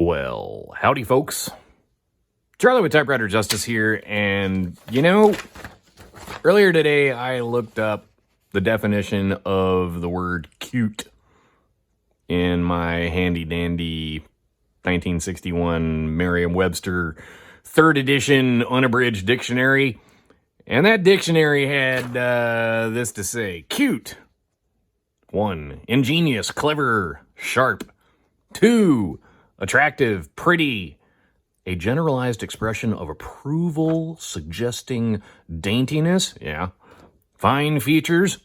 Well, howdy, folks. Charlie with Typewriter Justice here, and earlier today I looked up the definition of the word cute in my handy-dandy 1961 Merriam-Webster 3rd edition unabridged dictionary, and that dictionary had this to say: cute. 1. Ingenious, clever, sharp. 2. Attractive, pretty. A generalized expression of approval, suggesting daintiness. Yeah. Fine features.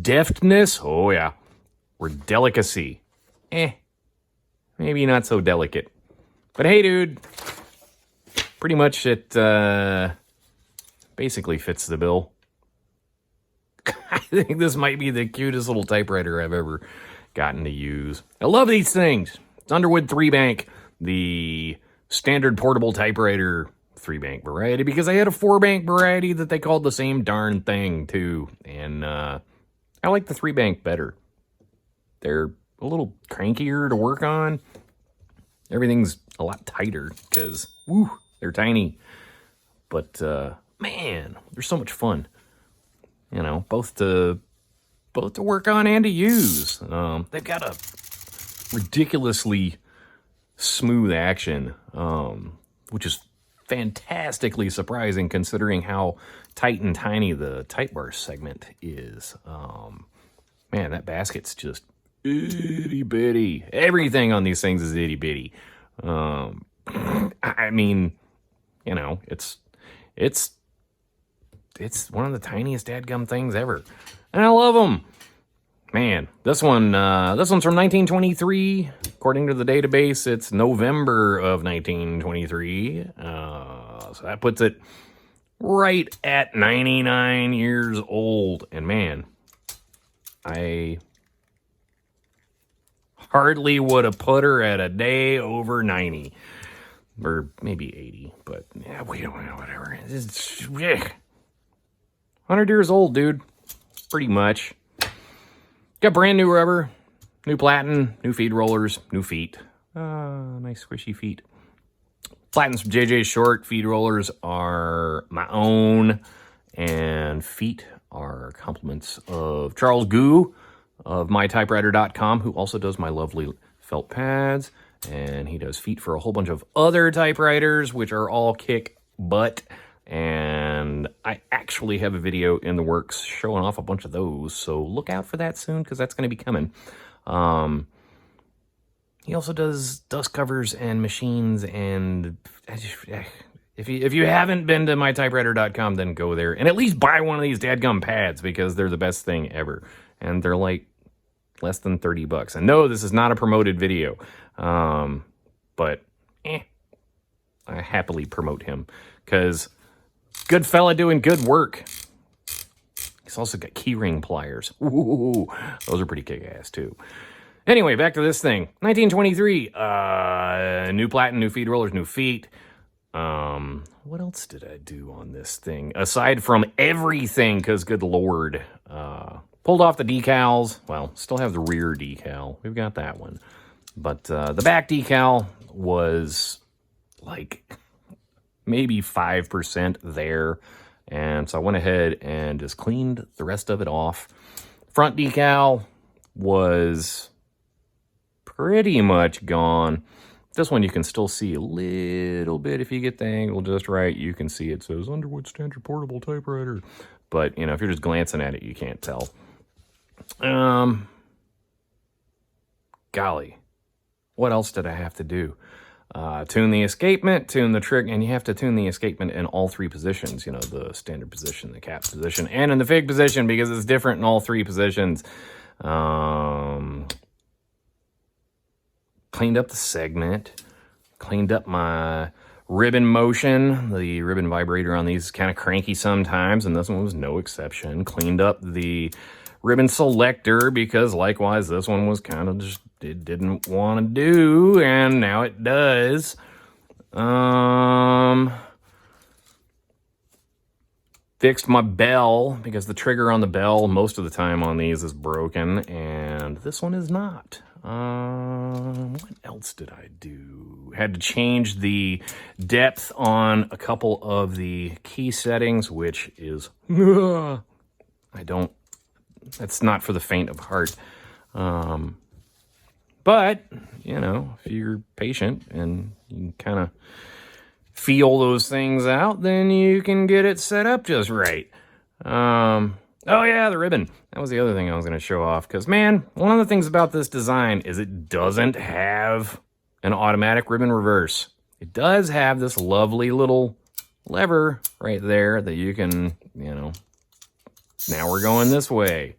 Deftness. Oh, yeah. Or delicacy. Maybe not so delicate. But hey, dude. Pretty much it basically fits the bill. I think this might be the cutest little typewriter I've ever gotten to use. I love these things. It's Underwood 3-bank, the standard portable typewriter 3-bank variety, because I had a 4-bank variety that they called the same darn thing too. And I like the 3-bank better. They're a little crankier to work on. Everything's a lot tighter because, they're tiny. But man, they're so much fun. Both to work on and to use. They've got a ridiculously smooth action, which is fantastically surprising considering how tight and tiny the type bar segment is. Man, that basket's just itty bitty. Everything on these things is itty bitty. I mean, it's one of the tiniest dadgum things ever. And I love them. Man, this one's from 1923. According to the database, it's November of 1923. So that puts it right at 99 years old. And man, I hardly would have put her at a day over 90. Or maybe 80, but yeah, whatever. It's 100 years old, dude. Pretty much. Got brand new rubber, new platen, new feed rollers, new feet. Nice squishy feet. Platen's from JJ Short. Feed rollers are my own. And feet are compliments of Charles Goo of mytypewriter.com, who also does my lovely felt pads. And he does feet for a whole bunch of other typewriters, which are all kick butt. And I actually have a video in the works showing off a bunch of those, so look out for that soon, because that's going to be coming. He also does dust covers and machines, and if you haven't been to mytypewriter.com, then go there and at least buy one of these dadgum pads, because they're the best thing ever, and they're like less than $30. And no, this is not a promoted video, but I happily promote him, because good fella doing good work. He's also got keyring pliers. Ooh, those are pretty kick-ass too. Anyway, back to this thing. 1923. New platen, new feed rollers, new feet. What else did I do on this thing? Aside from everything, because good Lord. Pulled off the decals. Well, still have the rear decal. We've got that one. But the back decal was like maybe 5% there. And so I went ahead and just cleaned the rest of it off. Front decal was pretty much gone. This one you can still see a little bit if you get the angle just right. You can see it says Underwood Standard Portable Typewriter. But, if you're just glancing at it, you can't tell. Golly, what else did I have to do? Tune the escapement, tune the trigger, and you have to tune the escapement in all 3 positions, the standard position, the cap position, and in the fig position, because it's different in all 3 positions. Cleaned up the segment, cleaned up my ribbon motion. The ribbon vibrator on these is kind of cranky sometimes, and this one was no exception. Cleaned up the ribbon selector, because likewise this one was kind of just, it didn't want to do, and now it does. Fixed my bell, because the trigger on the bell most of the time on these is broken, and this one is not. What else did I do? Had to change the depth on a couple of the key settings, which is... That's not for the faint of heart. But, you know, if you're patient and you kind of feel those things out, then you can get it set up just right. Oh yeah, the ribbon. That was the other thing I was going to show off, because, man, one of the things about this design is it doesn't have an automatic ribbon reverse. It does have this lovely little lever right there that you can, you know, now we're going this way.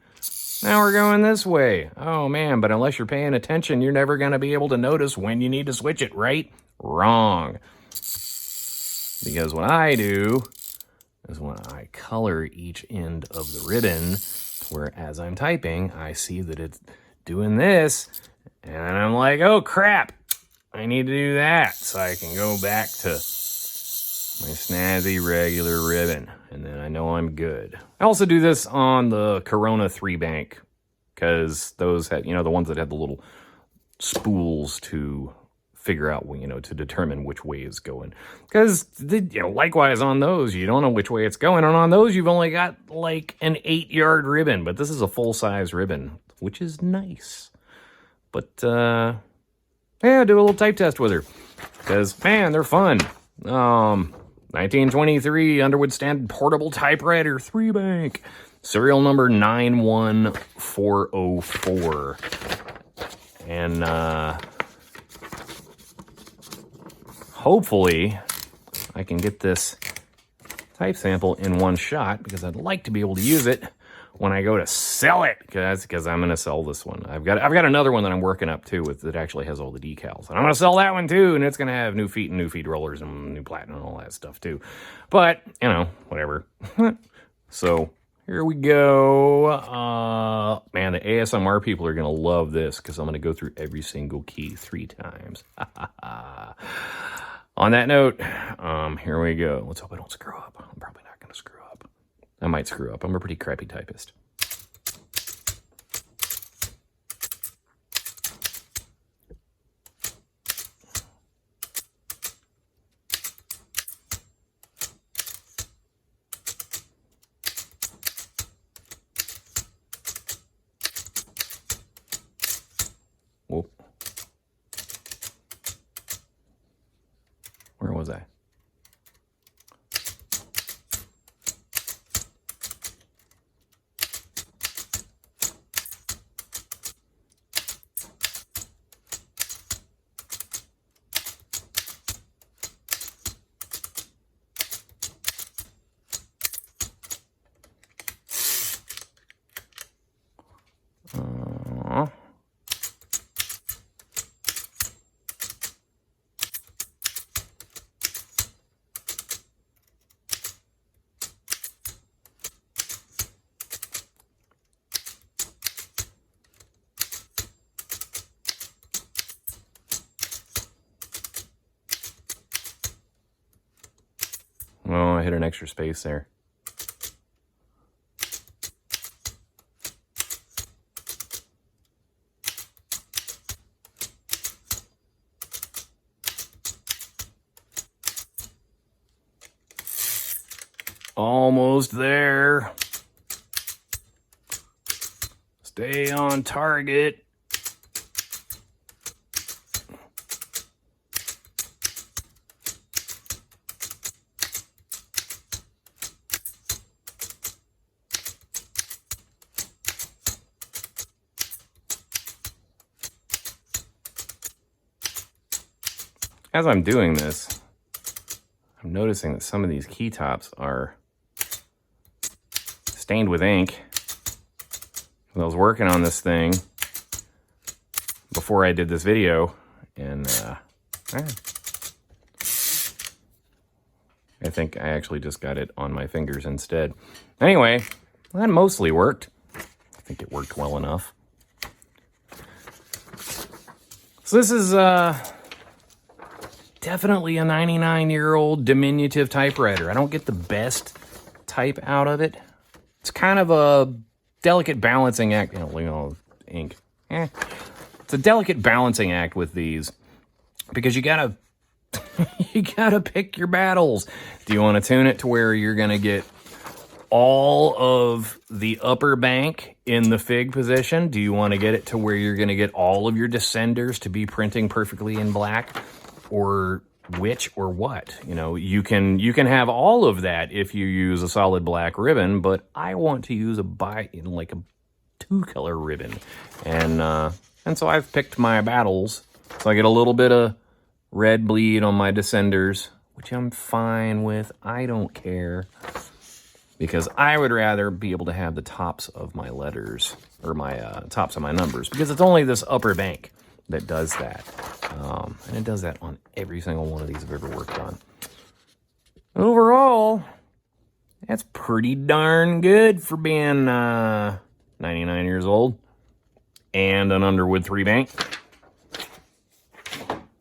Now we're going this way. Oh, man, but unless you're paying attention, you're never going to be able to notice when you need to switch it, right? Wrong. Because what I do is when I color each end of the ribbon, where as I'm typing, I see that it's doing this, and I'm like, oh, crap. I need to do that so I can go back to my snazzy regular ribbon, and then I know I'm good. I also do this on the Corona 3 bank, because those had, you know, the ones that had the little spools to figure out, you know, to determine which way it's going. Because, you know, likewise on those, you don't know which way it's going, and on those, you've only got like an 8-yard ribbon, but this is a full-size ribbon, which is nice. But, yeah, do a little type test with her, because, man, they're fun. 1923 Underwood Standard Portable Typewriter 3-bank. Serial number 91404. And, hopefully I can get this type sample in one shot, because I'd like to be able to use it when I go to sell it, because I'm going to sell this one. I've got another one that I'm working up too that actually has all the decals, and I'm going to sell that one too, and it's going to have new feet and new feed rollers and new platen and all that stuff too. But, you know, whatever. So here we go. Man, the ASMR people are going to love this, because I'm going to go through every single key 3 times. On that note, here we go. Let's hope I don't screw up. I'm probably not going to screw up. I might screw up. I'm a pretty crappy typist. Whoop. Where was I? Oh, I hit an extra space there. Almost there. Stay on target. As I'm doing this, I'm noticing that some of these key tops are stained with ink. I was working on this thing before I did this video, and I think I actually just got it on my fingers instead. Anyway, that mostly worked. I think it worked well enough. So this is definitely a 99-year-old diminutive typewriter. I don't get the best type out of it. It's kind of a delicate balancing act. You know, look at all the ink. It's a delicate balancing act with these because you gotta you gotta pick your battles. Do you want to tune it to where you're gonna get all of the upper bank in the fig position? Do you want to get it to where you're going to get all of your descenders to be printing perfectly in black, or which or what? You know, you can have all of that if you use a solid black ribbon, but I want to use like a 2-color ribbon, and so I've picked my battles. So I get a little bit of red bleed on my descenders, which I'm fine with. I don't care, because I would rather be able to have the tops of my letters, or my tops of my numbers, because it's only this upper bank that does that. And it does that on every single one of these I've ever worked on. Overall, that's pretty darn good for being 99 years old and an Underwood 3-bank.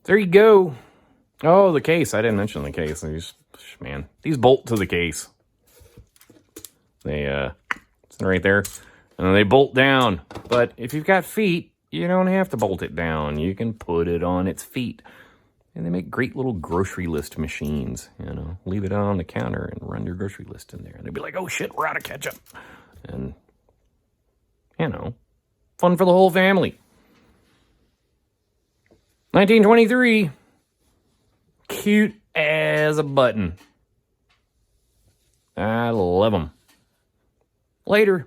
There you go. Oh, the case. I didn't mention the case. These bolt to the case. They, it's right there, and then they bolt down. But if you've got feet, you don't have to bolt it down. You can put it on its feet. And they make great little grocery list machines, you know. Leave it out on the counter and run your grocery list in there. And they'd be like, oh shit, we're out of ketchup. And, you know, fun for the whole family. 1923. Cute as a button. I love them. Later.